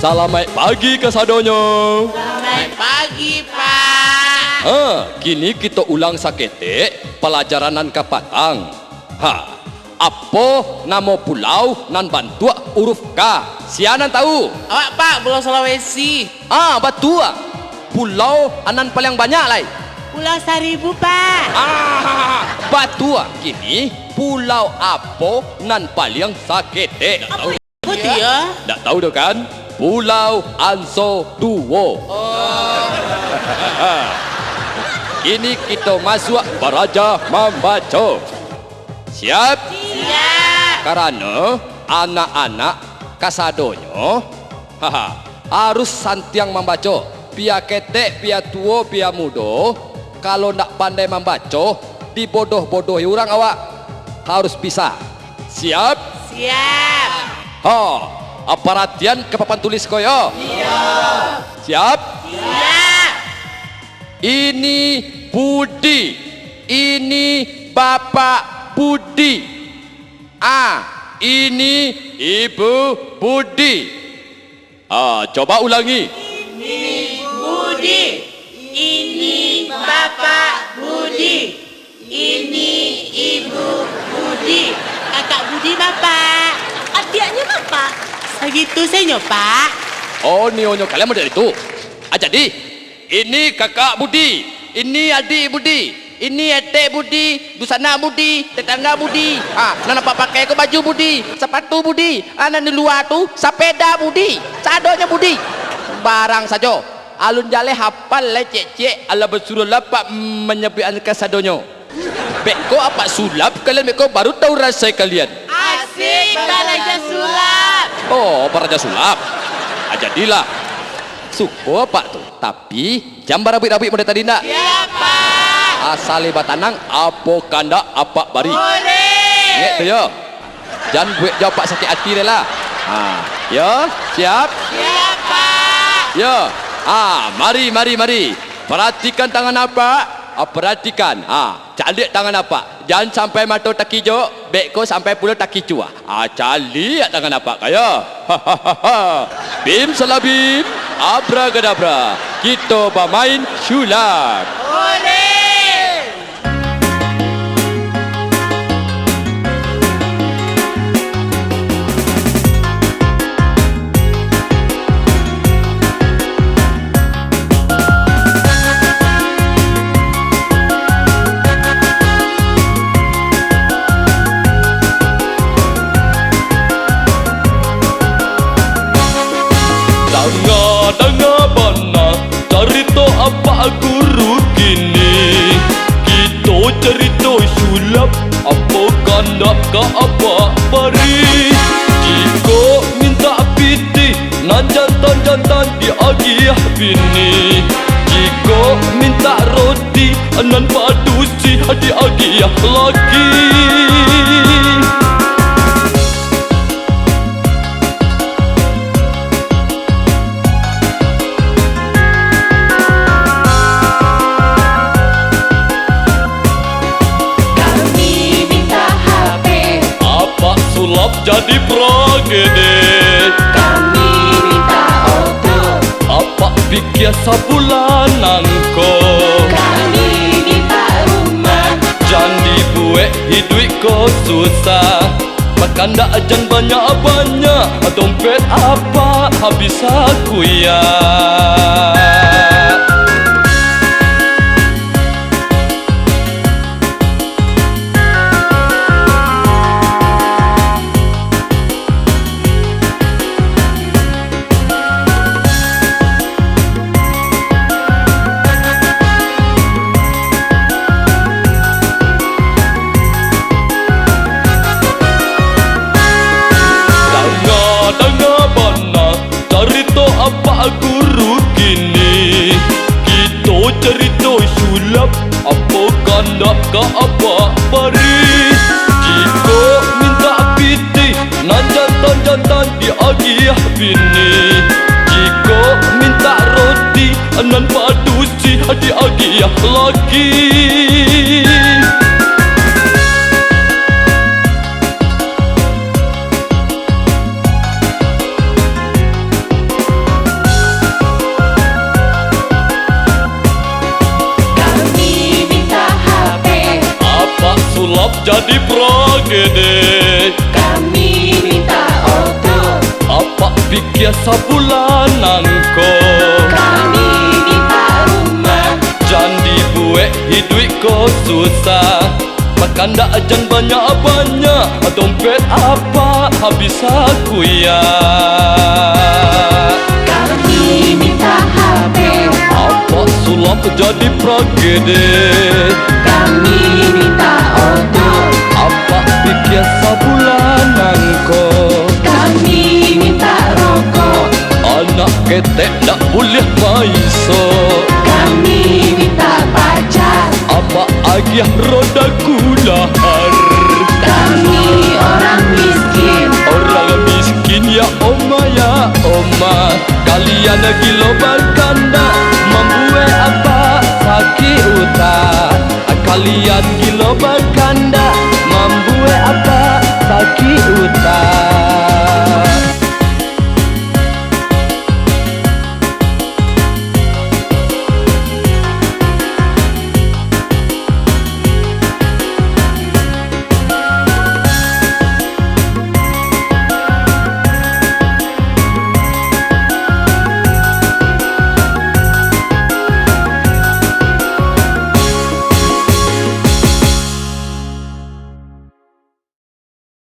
Selamat pagi kesadonyo. Selamat pagi, Pak. Kini kita ulang saketek pelajaran kapatang. Apa nama pulau nan bantua huruf K? Sianan tahu? Awak, Pak, Pulau Sulawesi. Betul. Pulau anan paling banyak lai. Pulau Seribu, Pak. Betul. Kini pulau apa nan paling saketek? Tak tahu. Betul ya? Tak tahu tu kan? Pulau Anso Duo. Kini kita masuk beraja membaca. Siap? Siap. Karena anak-anak kasadonyo harus santiang membaca. Pia ketek, pia tua, pia mudo. Kalau nak pandai membaca, dibodoh-bodohi orang awak. Harus bisa. Siap? Siap. Perhatian ke papan tulis koyo. Iya. Siap? Siap. Ini Budi. Ini Bapak Budi. Ini Ibu Budi. Coba ulangi. Ini Budi. Ini Bapak Budi. Ini Ibu Budi. Kakak Budi, Bapak. Adiknya, Bapak. Segitu saja, Pak. Nionyo kalian model itu. Jadi ini kakak Budi, ini adik Budi, ini etek Budi, busana Budi, tetangga Budi. Nana pakai ke baju Budi, sepatu Budi. Nana di luar tu sepeda Budi, sadonya Budi. Barang saja. Alun jale hafal lecek-cek ala bersuruh lapak menyebian ke sadonyo. Beko apa sulap kalian beko baru tahu rasa kalian. Asik, Raja Sulap. Raja Sulap. Jadilah. Suko apa tu? Tapi jam barabik-rabik pada tadi nak. Ya, Pak. Asal batanang apa kanda apa bari. Boleh. Ingat tu yo. Jangan buat jawab pak sakit hati dia lah. Yo, siap? Siap, Pak. Yo. Mari. Perhatikan tangan apa? Perhatikan. Calik tangan apa? Jangan sampai mata taki jo, beko sampai pula taki cua. Calik tangan apa kaya? Bim salabim, abracadabra. Kita bermain sulap. Boleh. Dengar bana cerita apa guru kini. Kita cerita sulap apa kanda ke apa bari. Jika minta piti nan jantan-jantan di agih bini. Jika minta roti nan padusi di agih lagi. Sulap jadi pragede. Kami minta auto. Apa pikir sebulan nangko. Kami minta rumah. Jangan dibuat hidup kau susah. Makan dak ajan banyak-banyak. Dompet apa habis aku ya. Apa guru kini. Kita cerita sulap apa kanda ke apa bari. Jika minta piti nan jantan-jantan di agih bini. Jika minta roti nan padusi di agih lagi. jadi pragede. Kami minta oto. Apa pikir sabulanan ko? Kami minta rumah. Jandi buek hidup ko susah. Makan dak ajan banyak-banyak. Dompet apa habis aku ya. Kami minta HP. Apa sulap jadi pragede. Kami minta oto. Apa pikir sabulanan ko? Kami minta rokok. Anak ketek tak boleh maiso. Kami minta pacar. Apa agiah roda kulahar. Kami orang miskin. Orang miskin ya oma ya oma. Kalian gilo berkanda. Membuat apa sakit utah. Kalian